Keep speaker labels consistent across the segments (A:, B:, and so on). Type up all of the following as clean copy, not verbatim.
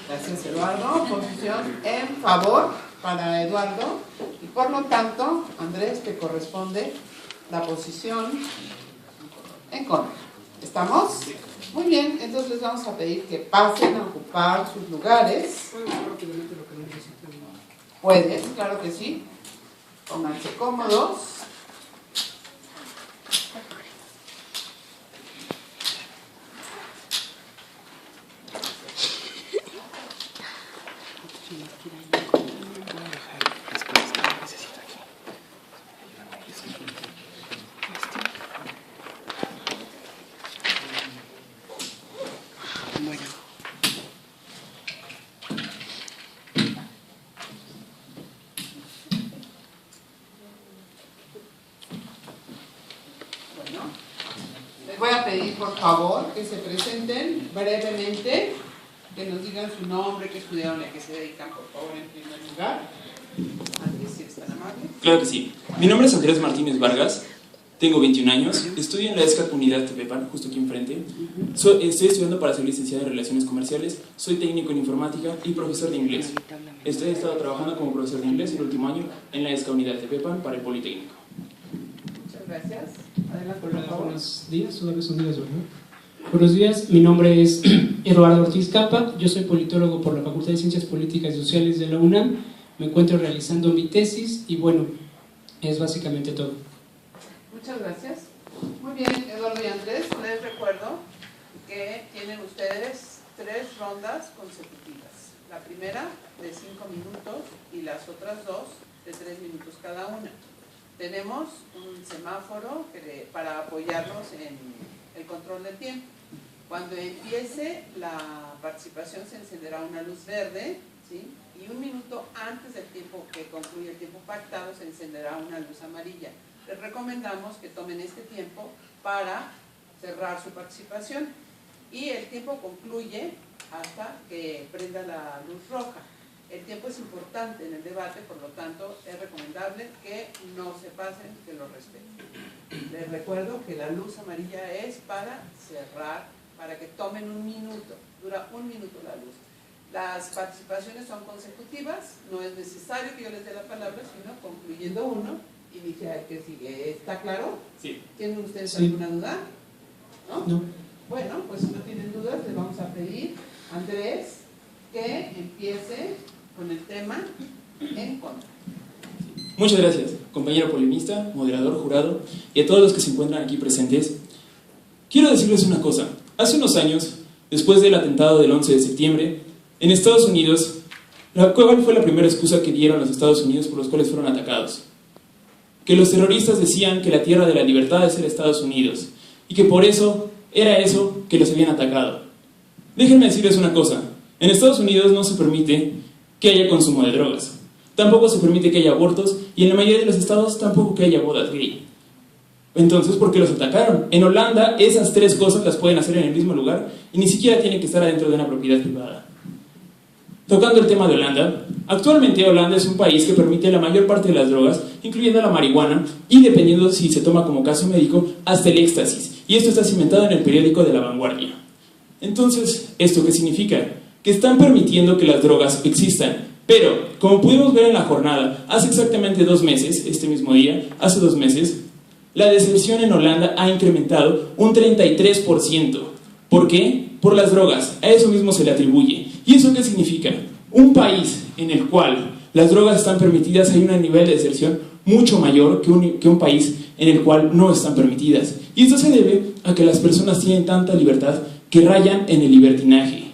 A: Gracias, Eduardo. Posición en favor para Eduardo. Y por lo tanto, Andrés, te corresponde la posición en contra. ¿Estamos? Muy bien, entonces les vamos a pedir que pasen a ocupar sus lugares. Pueden, claro que sí. Pónganse cómodos. Les voy a pedir, por favor, que se presenten brevemente, que nos digan su nombre, qué estudiaron y a qué se dedican, por favor, en primer lugar. Andrés, si eres tan amable.
B: Claro que sí. Mi nombre es Andrés Martínez Vargas, tengo 21 años, estudio en la ESCAT Unidad Tepepan, justo aquí enfrente. Estoy estudiando para ser licenciado en Relaciones Comerciales, soy técnico en informática y profesor de inglés. He estado trabajando como profesor de inglés el último año en la ESCAT Unidad Tepepan para el Politécnico.
A: Muchas gracias. Adelante, por
C: Hola,
A: favor.
C: buenos días, todavía son días, ¿verdad? Buenos días, mi nombre es Eduardo Ortiz Capa, yo soy politólogo por la Facultad de Ciencias Políticas y Sociales de la UNAM, me encuentro realizando mi tesis y bueno, es básicamente todo.
A: Muchas gracias. Muy bien, Eduardo y Andrés, les recuerdo que tienen ustedes 3 rondas consecutivas. La primera de 5 minutos y las otras 2 de 3 minutos cada una. Tenemos un semáforo para apoyarnos en el control del tiempo. Cuando empiece la participación se encenderá una luz verde, ¿sí? Y 1 minuto antes del tiempo que concluye el tiempo pactado se encenderá una luz amarilla. Les recomendamos que tomen este tiempo para cerrar su participación y el tiempo concluye hasta que prenda la luz roja. El tiempo es importante en el debate, por lo tanto es recomendable que no se pasen, que lo respeten. Les recuerdo que la luz amarilla es para cerrar, para que tomen 1 minuto, dura 1 minuto la luz. Las participaciones son consecutivas, no es necesario que yo les dé la palabra, sino concluyendo uno, inicia el que sigue. ¿Está claro?
B: Sí.
A: ¿Tienen ustedes
C: Sí.
A: alguna duda? ¿No?
C: No.
A: Bueno, pues si no tienen dudas, les vamos a pedir a Andrés que empiece con el tema en contra.
B: Muchas gracias, compañero polemista, moderador, jurado y a todos los que se encuentran aquí presentes. Quiero decirles una cosa. Hace unos años, después del atentado del 11 de septiembre, en Estados Unidos, ¿cuál fue la primera excusa que dieron los Estados Unidos por los cuales fueron atacados? Que los terroristas decían que la tierra de la libertad era Estados Unidos y que por eso era eso que los habían atacado. Déjenme decirles una cosa. En Estados Unidos no se permite que haya consumo de drogas. Tampoco se permite que haya abortos y en la mayoría de los estados tampoco que haya bodas gay. Entonces, ¿por qué los atacaron? En Holanda esas 3 cosas las pueden hacer en el mismo lugar y ni siquiera tienen que estar adentro de una propiedad privada. Tocando el tema de Holanda, actualmente Holanda es un país que permite la mayor parte de las drogas, incluyendo la marihuana y, dependiendo si se toma como caso médico, hasta el éxtasis. Y esto está cimentado en el periódico de La Vanguardia. Entonces, ¿esto qué significa? Que están permitiendo que las drogas existan. Pero, como pudimos ver en la jornada, hace exactamente 2 meses, este mismo día, hace 2 meses, la deserción en Holanda ha incrementado un 33%. ¿Por qué? Por las drogas. A eso mismo se le atribuye. ¿Y eso qué significa? Un país en el cual las drogas están permitidas, hay un nivel de deserción mucho mayor que un país en el cual no están permitidas. Y esto se debe a que las personas tienen tanta libertad que rayan en el libertinaje.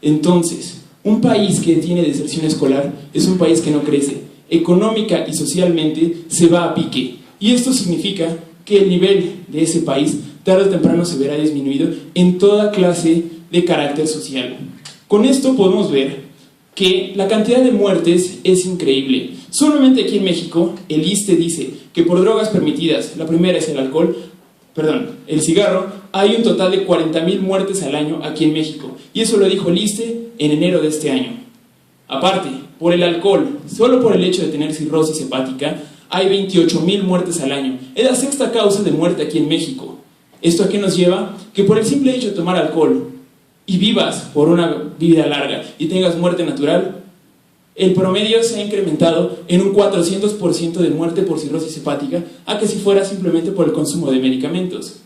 B: Entonces, un país que tiene deserción escolar es un país que no crece. Económica y socialmente se va a pique. Y esto significa que el nivel de ese país tarde o temprano se verá disminuido en toda clase de carácter social. Con esto podemos ver que la cantidad de muertes es increíble. Solamente aquí en México, el ISSSTE dice que por drogas permitidas, la primera es el cigarro, hay un total de 40,000 muertes al año aquí en México. Y eso lo dijo el ISSSTE en enero de este año. Aparte, por el alcohol, solo por el hecho de tener cirrosis hepática, hay 28,000 muertes al año. Es la 6ª causa de muerte aquí en México. ¿Esto a qué nos lleva? Que por el simple hecho de tomar alcohol y vivas por una vida larga y tengas muerte natural, el promedio se ha incrementado en un 400% de muerte por cirrosis hepática a que si fuera simplemente por el consumo de medicamentos.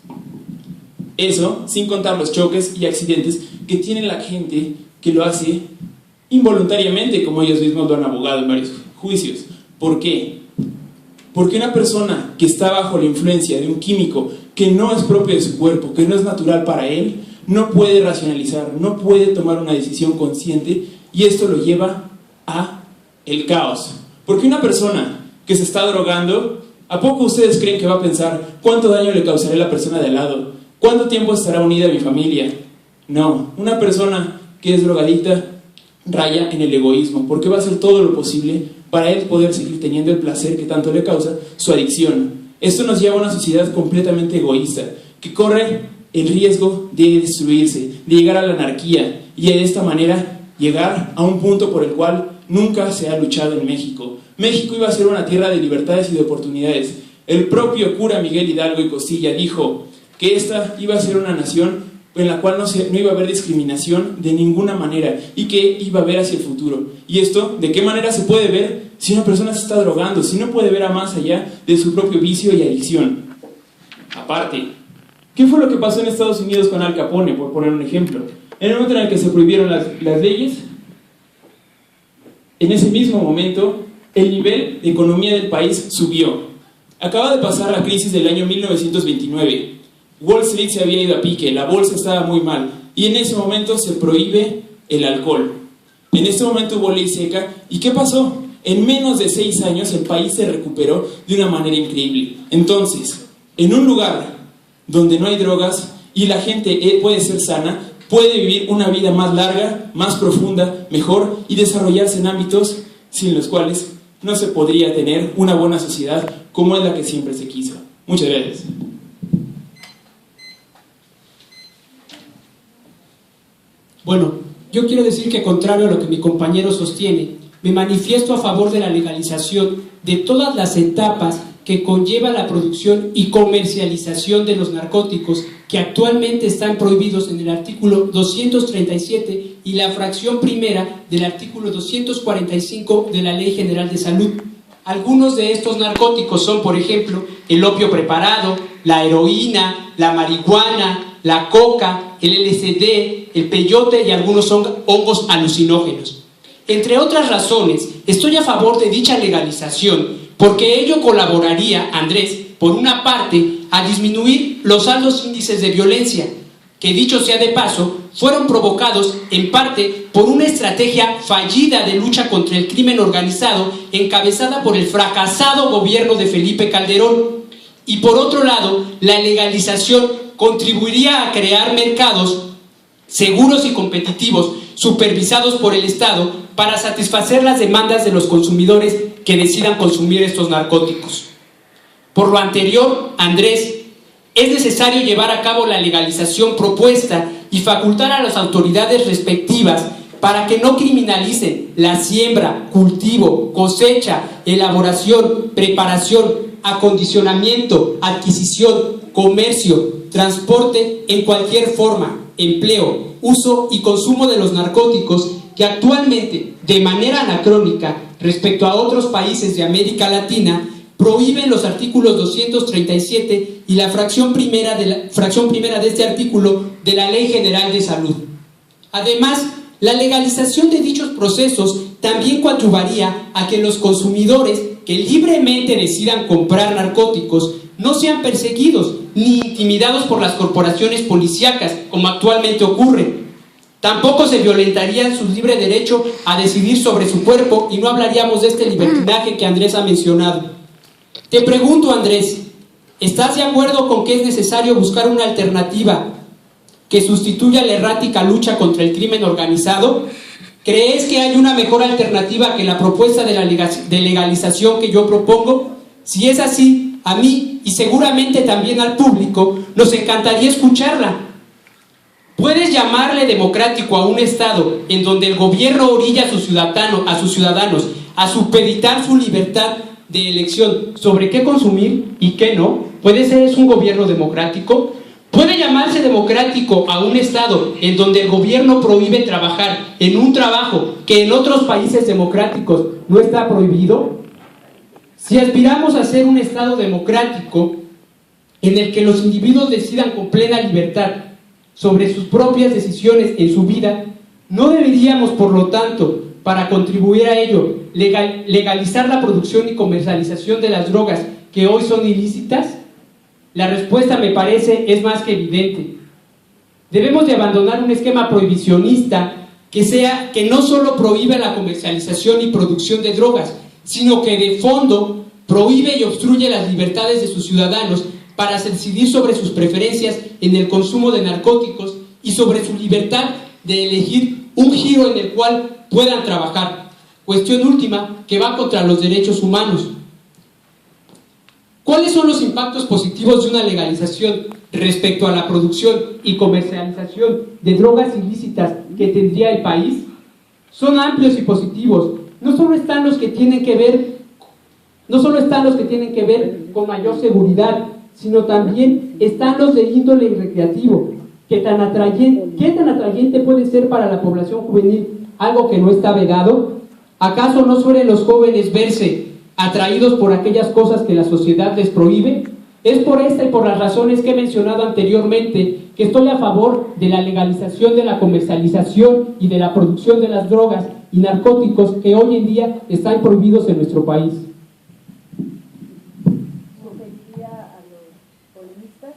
B: Eso sin contar los choques y accidentes que tiene la gente que lo hace involuntariamente, como ellos mismos lo han abogado en varios juicios. ¿Por qué? Porque una persona que está bajo la influencia de un químico que no es propio de su cuerpo, que no es natural para él, no puede racionalizar, no puede tomar una decisión consciente, y esto lo lleva a el caos. Porque una persona que se está drogando, ¿a poco ustedes creen que va a pensar cuánto daño le causaré a la persona de al lado? ¿Cuánto tiempo estará unida a mi familia? No, una persona que es drogadicta raya en el egoísmo, porque va a hacer todo lo posible para él poder seguir teniendo el placer que tanto le causa su adicción. Esto nos lleva a una sociedad completamente egoísta, que corre el riesgo de destruirse, de llegar a la anarquía, y de esta manera llegar a un punto por el cual nunca se ha luchado en México. México iba a ser una tierra de libertades y de oportunidades. El propio cura Miguel Hidalgo y Costilla dijo que esta iba a ser una nación en la cual no iba a haber discriminación de ninguna manera y que iba a ver hacia el futuro. ¿Y esto de qué manera se puede ver si una persona se está drogando, si no puede ver a más allá de su propio vicio y adicción? Aparte, ¿qué fue lo que pasó en Estados Unidos con Al Capone, por poner un ejemplo? En el momento en el que se prohibieron las leyes, en ese mismo momento el nivel de economía del país subió. Acaba de pasar la crisis del año 1929. Wall Street se había ido a pique, la bolsa estaba muy mal, y en ese momento se prohíbe el alcohol. En este momento hubo ley seca, ¿y qué pasó? En menos de 6 años el país se recuperó de una manera increíble. Entonces, en un lugar donde no hay drogas y la gente puede ser sana, puede vivir una vida más larga, más profunda, mejor, y desarrollarse en ámbitos sin los cuales no se podría tener una buena sociedad como es la que siempre se quiso. Muchas gracias.
C: Bueno, yo quiero decir que, contrario a lo que mi compañero sostiene, me manifiesto a favor de la legalización de todas las etapas que conlleva la producción y comercialización de los narcóticos que actualmente están prohibidos en el artículo 237 y la fracción primera del artículo 245 de la Ley General de Salud. Algunos de estos narcóticos son, por ejemplo, el opio preparado, la heroína, la marihuana, la coca, el LSD, el peyote y algunos hongos alucinógenos. Entre otras razones, estoy a favor de dicha legalización porque ello colaboraría, Andrés, por una parte, a disminuir los altos índices de violencia, que dicho sea de paso, fueron provocados en parte por una estrategia fallida de lucha contra el crimen organizado encabezada por el fracasado gobierno de Felipe Calderón. Y por otro lado, la legalización contribuiría a crear mercados seguros y competitivos, supervisados por el Estado, para satisfacer las demandas de los consumidores que decidan consumir estos narcóticos. Por lo anterior, Andrés, es necesario llevar a cabo la legalización propuesta y facultar a las autoridades respectivas para que no criminalicen la siembra, cultivo, cosecha, elaboración, preparación, acondicionamiento, adquisición, comercio, transporte en cualquier forma, empleo, uso y consumo de los narcóticos que actualmente, de manera anacrónica respecto a otros países de América Latina, prohíben los artículos 237 y la fracción primera de este artículo de la Ley General de Salud. Además, la legalización de dichos procesos también coadyuvaría a que los consumidores que libremente decidan comprar narcóticos no sean perseguidos ni intimidados por las corporaciones policíacas, como actualmente ocurre. Tampoco se violentaría su libre derecho a decidir sobre su cuerpo, y no hablaríamos de este libertinaje que Andrés ha mencionado. Te pregunto, Andrés, ¿estás de acuerdo con que es necesario buscar una alternativa que sustituya la errática lucha contra el crimen organizado? ¿Crees que hay una mejor alternativa que la propuesta de legalización que yo propongo? Si es así, a mí y seguramente también al público nos encantaría escucharla. ¿Puedes llamarle democrático a un Estado en donde el gobierno orilla a sus ciudadanos a supeditar su libertad de elección sobre qué consumir y qué no? ¿Puede ser un gobierno democrático? ¿Puede llamarse democrático a un Estado en donde el gobierno prohíbe trabajar en un trabajo que en otros países democráticos no está prohibido? Si aspiramos a ser un Estado democrático en el que los individuos decidan con plena libertad sobre sus propias decisiones en su vida, ¿no deberíamos, por lo tanto, para contribuir a ello, legalizar la producción y comercialización de las drogas que hoy son ilícitas? La respuesta, me parece, es más que evidente. Debemos de abandonar un esquema prohibicionista que no solo prohíbe la comercialización y producción de drogas, sino que de fondo prohíbe y obstruye las libertades de sus ciudadanos para decidir sobre sus preferencias en el consumo de narcóticos y sobre su libertad de elegir un giro en el cual puedan trabajar. Cuestión última que va contra los derechos humanos. ¿Cuáles son los impactos positivos de una legalización respecto a la producción y comercialización de drogas ilícitas que tendría el país? Son amplios y positivos. No solo están los que tienen que ver con mayor seguridad, sino también están los de índole recreativo. ¿Qué tan atrayente puede ser para la población juvenil algo que no está vedado? ¿Acaso no suelen los jóvenes verse atraídos por aquellas cosas que la sociedad les prohíbe? Es por esta y por las razones que he mencionado anteriormente que estoy a favor de la legalización de la comercialización y de la producción de las drogas y narcóticos que hoy en día están prohibidos en nuestro país.
D: Sugeriría a los polemistas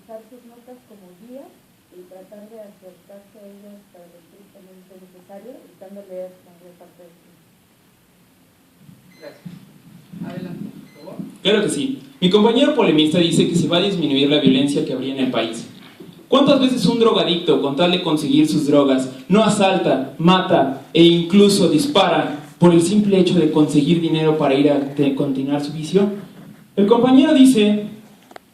D: usar sus notas como guía y tratar de acercarse a ellos para lo estrictamente necesario, evitando leer la mayor parte del tiempo.
A: Gracias. Adelante, por favor.
B: Claro que sí. Mi compañero polemista dice que se va a disminuir la violencia que habría en el país. ¿Cuántas veces un drogadicto, con tal de conseguir sus drogas, no asalta, mata e incluso dispara por el simple hecho de conseguir dinero para ir a continuar su vicio? El compañero dice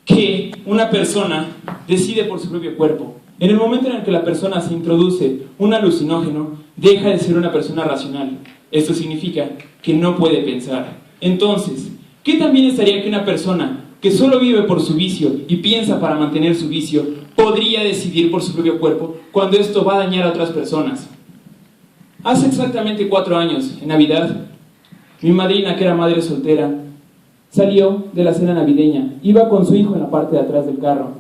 B: que una persona decide por su propio cuerpo. En el momento en el que la persona se introduce un alucinógeno, deja de ser una persona racional. Esto significa que no puede pensar. Entonces, ¿qué también estaría que una persona que solo vive por su vicio y piensa para mantener su vicio, podría decidir por su propio cuerpo cuando esto va a dañar a otras personas? Hace exactamente 4 años, en Navidad, mi madrina, que era madre soltera, salió de la cena navideña, iba con su hijo en la parte de atrás del carro,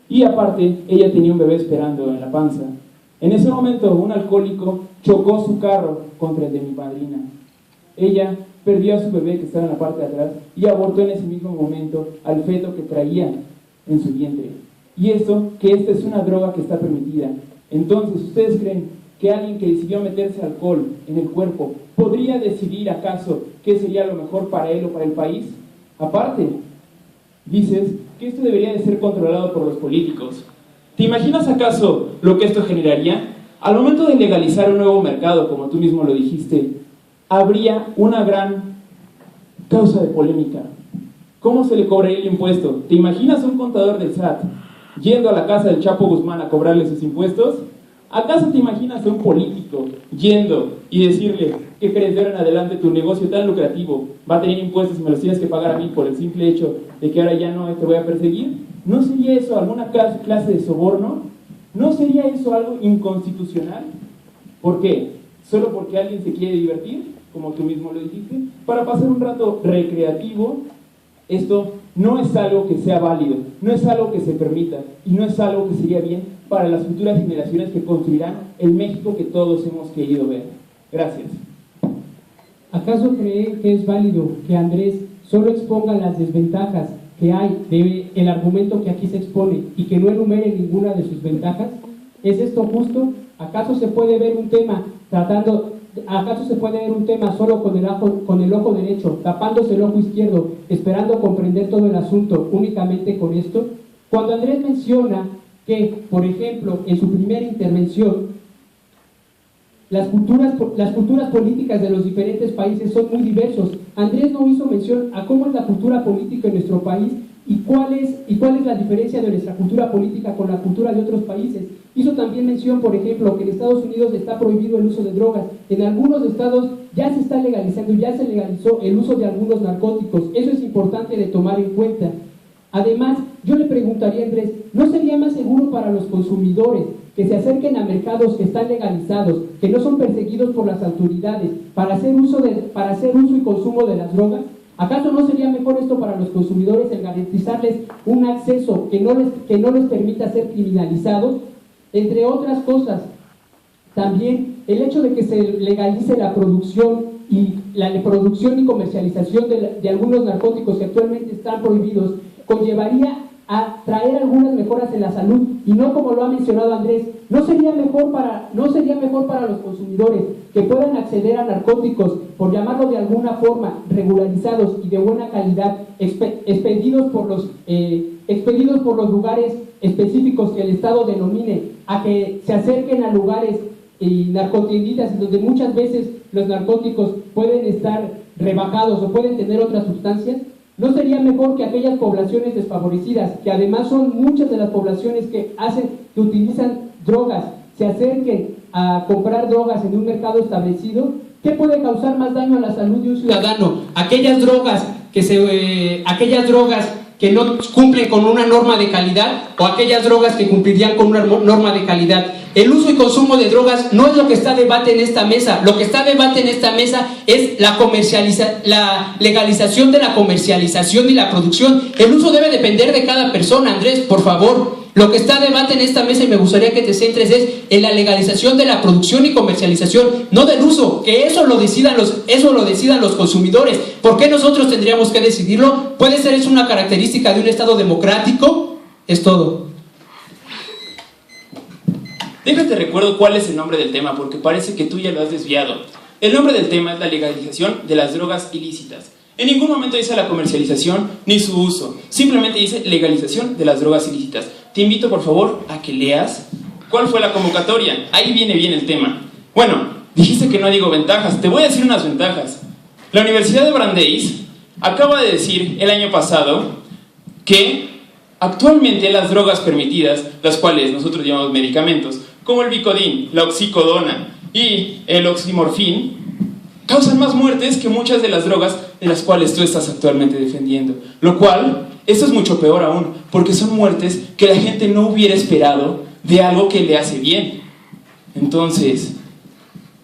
B: y aparte, ella tenía un bebé esperando en la panza. En ese momento, un alcohólico chocó su carro contra el de mi madrina. Ella perdió a su bebé que estaba en la parte de atrás y abortó en ese mismo momento al feto que traía en su vientre. Y esto, que esta es una droga que está permitida. Entonces, ¿ustedes creen que alguien que decidió meterse alcohol en el cuerpo podría decidir acaso qué sería lo mejor para él o para el país? Aparte, dices que esto debería de ser controlado por los políticos. ¿Te imaginas acaso lo que esto generaría? Al momento de legalizar un nuevo mercado, como tú mismo lo dijiste, habría una gran causa de polémica. ¿Cómo se le cobraría el impuesto? ¿Te imaginas un contador del SAT yendo a la casa del Chapo Guzmán a cobrarle sus impuestos? ¿Acaso te imaginas a un político yendo y decirle: ¿qué crees? De ahora en adelante tu negocio tan lucrativo va a tener impuestos y me los tienes que pagar a mí por el simple hecho de que ahora ya no te voy a perseguir? ¿No sería eso alguna clase de soborno? ¿No sería eso algo inconstitucional? ¿Por qué? ¿Solo porque alguien se quiere divertir, como tú mismo lo dijiste, para pasar un rato recreativo? Esto no es algo que sea válido, no es algo que se permita y no es algo que sería bien para las futuras generaciones que construirán el México que todos hemos querido ver. Gracias.
C: ¿Acaso cree que es válido que Andrés solo exponga las desventajas que hay del argumento que aquí se expone y que no enumere ninguna de sus ventajas? ¿Es esto justo? ¿Acaso se puede ver un tema solo con el ojo derecho, tapándose el ojo izquierdo, esperando comprender todo el asunto únicamente con esto? Cuando Andrés menciona que, por ejemplo, en su primera intervención, las culturas políticas de los diferentes países son muy diversos, Andrés no hizo mención a cómo es la cultura política en nuestro país y cuál es la diferencia de nuestra cultura política con la cultura de otros países. Hizo también mención, por ejemplo, que en Estados Unidos está prohibido el uso de drogas. En algunos estados ya se está legalizando, ya se legalizó el uso de algunos narcóticos. Eso es importante de tomar en cuenta. Además, yo le preguntaría a Andrés, ¿no sería más seguro para los consumidores que se acerquen a mercados que están legalizados, que no son perseguidos por las autoridades, para hacer uso y consumo de las drogas? ¿Acaso no sería mejor esto para los consumidores, el garantizarles un acceso que no les permita ser criminalizados? Entre otras cosas, también el hecho de que se legalice la producción y comercialización de algunos narcóticos que actualmente están prohibidos conllevaría a traer algunas mejoras en la salud, y no como lo ha mencionado Andrés. ¿No sería mejor para los consumidores que puedan acceder a narcóticos, por llamarlo de alguna forma, regularizados y de buena calidad, expedidos por los lugares específicos que el Estado denomine, a que se acerquen a lugares y narcotienditas donde muchas veces los narcóticos pueden estar rebajados o pueden tener otras sustancias? ¿No sería mejor que aquellas poblaciones desfavorecidas, que además son muchas de las poblaciones que utilizan drogas, se acerquen a comprar drogas en un mercado establecido? ¿Qué puede causar más daño a la salud de un ciudadano? Aquellas drogas que no cumplen con una norma de calidad, o aquellas drogas que cumplirían con una norma de calidad. El uso y consumo de drogas no es lo que está a debate en esta mesa. Lo que está a debate en esta mesa es la legalización de la comercialización y la producción. El uso debe depender de cada persona, Andrés, por favor. Lo que está a debate en esta mesa, y me gustaría que te centres, es en la legalización de la producción y comercialización, no del uso, que eso lo decidan los consumidores. ¿Por qué nosotros tendríamos que decidirlo? Puede ser, es una característica de un Estado democrático. Es todo.
B: Déjate recuerdo cuál es el nombre del tema, porque parece que tú ya lo has desviado. El nombre del tema es la legalización de las drogas ilícitas. En ningún momento dice la comercialización ni su uso, simplemente dice legalización de las drogas ilícitas. Te invito por favor a que leas cuál fue la convocatoria, ahí viene bien el tema. Bueno, dijiste que no digo ventajas, te voy a decir unas ventajas. La Universidad de Brandeis acaba de decir el año pasado que actualmente las drogas permitidas, las cuales nosotros llamamos medicamentos, como el Vicodin, la oxicodona y el oximorfín, causan más muertes que muchas de las drogas de las cuales tú estás actualmente defendiendo. Lo cual, esto es mucho peor aún, porque son muertes que la gente no hubiera esperado de algo que le hace bien. Entonces,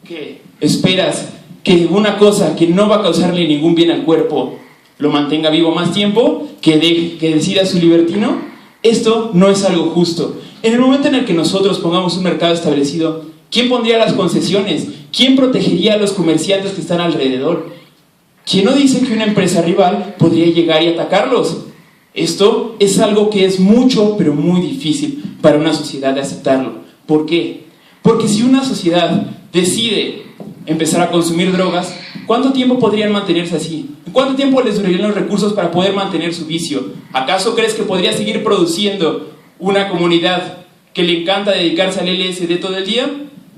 B: ¿qué? ¿Esperas que una cosa que no va a causarle ningún bien al cuerpo lo mantenga vivo más tiempo, que decida su libertino? Esto no es algo justo. En el momento en el que nosotros pongamos un mercado establecido, ¿quién pondría las concesiones? ¿Quién protegería a los comerciantes que están alrededor? ¿Quién no dice que una empresa rival podría llegar y atacarlos? Esto es algo que es mucho, pero muy difícil para una sociedad de aceptarlo. ¿Por qué? Porque si una sociedad decide empezar a consumir drogas, ¿cuánto tiempo podrían mantenerse así? ¿Cuánto tiempo les durarían los recursos para poder mantener su vicio? ¿Acaso crees que podría seguir produciendo una comunidad que le encanta dedicarse al LSD todo el día?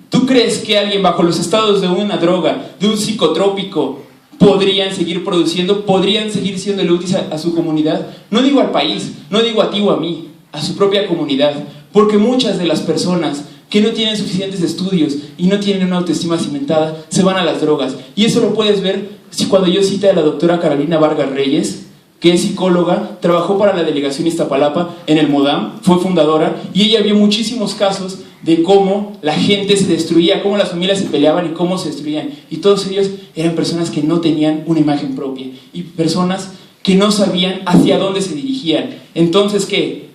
B: ¿Tú crees que alguien bajo los estados de una droga, de un psicotrópico, podrían seguir produciendo, podrían seguir siendo útiles a su comunidad? No digo al país, no digo a ti o a mí, a su propia comunidad, porque muchas de las personas que no tienen suficientes estudios y no tienen una autoestima cimentada se van a las drogas. Y eso lo puedes ver cuando yo cité a la doctora Carolina Vargas Reyes, que es psicóloga, trabajó para la delegación Iztapalapa en el MODAM, fue fundadora, y ella vio muchísimos casos de cómo la gente se destruía, cómo las familias se peleaban y cómo se destruían. Y todos ellos eran personas que no tenían una imagen propia y personas que no sabían hacia dónde se dirigían. Entonces, ¿qué?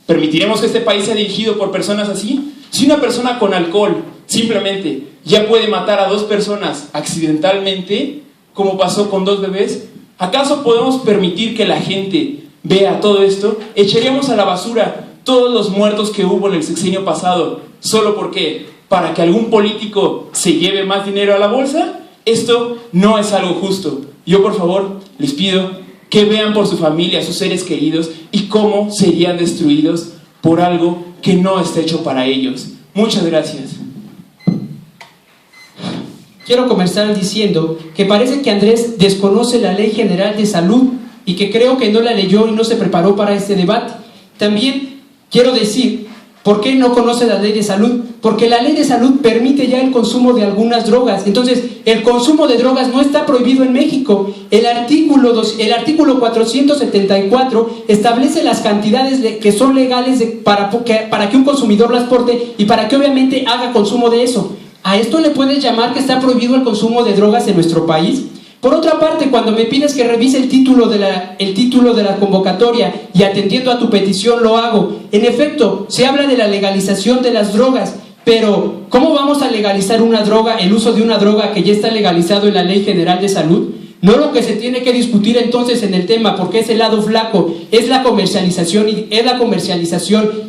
B: ¿Permitiremos que este país sea dirigido por personas así? Si una persona con alcohol simplemente ya puede matar a 2 personas accidentalmente, como pasó con 2 bebés, ¿acaso podemos permitir que la gente vea todo esto? ¿Echaríamos a la basura todos los muertos que hubo en el sexenio pasado solo porque para que algún político se lleve más dinero a la bolsa? Esto no es algo justo. Yo, por favor, les pido que vean por su familia, sus seres queridos, y cómo serían destruidos por algo que no está hecho para ellos. Muchas gracias.
C: Quiero comenzar diciendo que parece que Andrés desconoce la Ley General de Salud y que creo que no la leyó y no se preparó para este debate. También quiero decir ¿Por qué no conoce la ley de salud? Porque la ley de salud permite ya el consumo de algunas drogas. Entonces, el consumo de drogas no está prohibido en México. El artículo 474 establece las cantidades que son legales para que un consumidor las porte y para que obviamente haga consumo de eso. ¿A esto le puedes llamar que está prohibido el consumo de drogas en nuestro país? Por otra parte, cuando me pides que revise el título de la convocatoria y atendiendo a tu petición lo hago, en efecto, se habla de la legalización de las drogas, pero ¿cómo vamos a legalizar una droga, el uso de una droga que ya está legalizado en la Ley General de Salud? No, lo que se tiene que discutir entonces en el tema, porque es el lado flaco, es la comercialización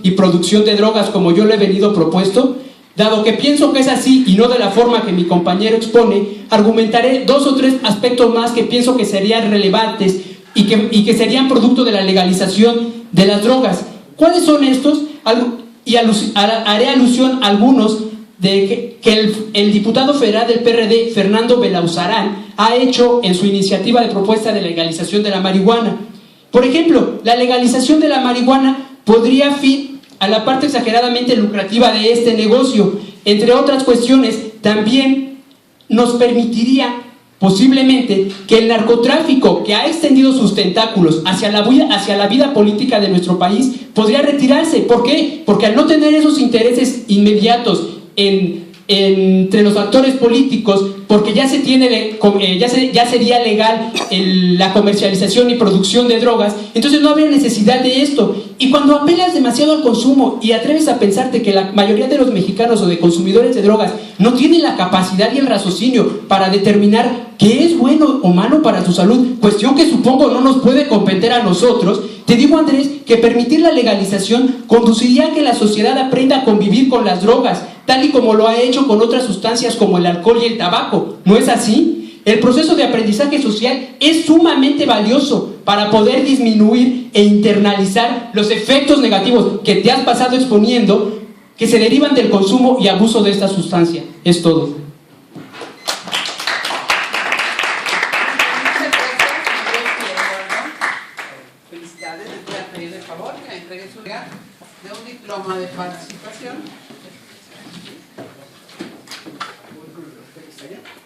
C: y producción de drogas como yo lo he venido propuesto. Dado que pienso que es así y no de la forma que mi compañero expone, argumentaré 2 o 3 aspectos más que pienso que serían relevantes y que serían producto de la legalización de las drogas. ¿Cuáles son estos? Haré alusión a algunos que el diputado federal del PRD, Fernando Belauzarán, ha hecho en su iniciativa de propuesta de legalización de la marihuana. Por ejemplo, la legalización de la marihuana podría a la parte exageradamente lucrativa de este negocio. Entre otras cuestiones, también nos permitiría posiblemente que el narcotráfico, que ha extendido sus tentáculos hacia la vida política de nuestro país, podría retirarse. ¿Por qué? Porque al no tener esos intereses inmediatos entre los actores políticos, porque ya sería legal la comercialización y producción de drogas, entonces no habría necesidad de esto. Y cuando apelas demasiado al consumo y atreves a pensarte que la mayoría de los mexicanos o de consumidores de drogas no tienen la capacidad y el raciocinio para determinar qué es bueno o malo para su salud, cuestión que supongo no nos puede competir a nosotros, te digo, Andrés, que permitir la legalización conduciría a que la sociedad aprenda a convivir con las drogas, tal y como lo ha hecho con otras sustancias como el alcohol y el tabaco. ¿No es así? El proceso de aprendizaje social es sumamente valioso para poder disminuir e internalizar los efectos negativos que te has pasado exponiendo, que se derivan del consumo y abuso de esta sustancia. Es todo.
A: Felicidades, les voy a pedir el favor que me entreguen su lugar de un diploma de participación.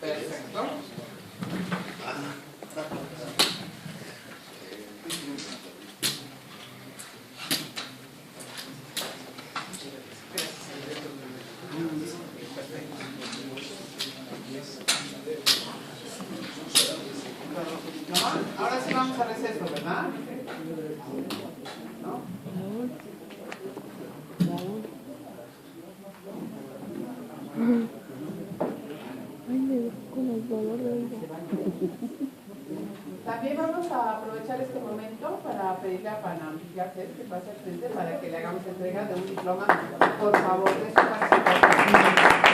A: Perfecto. Ahora sí vamos a receso, ¿verdad? ¿No? También vamos a aprovechar este momento para pedirle a Panam que pase al frente para que le hagamos entrega de un diploma, por favor, de su participación.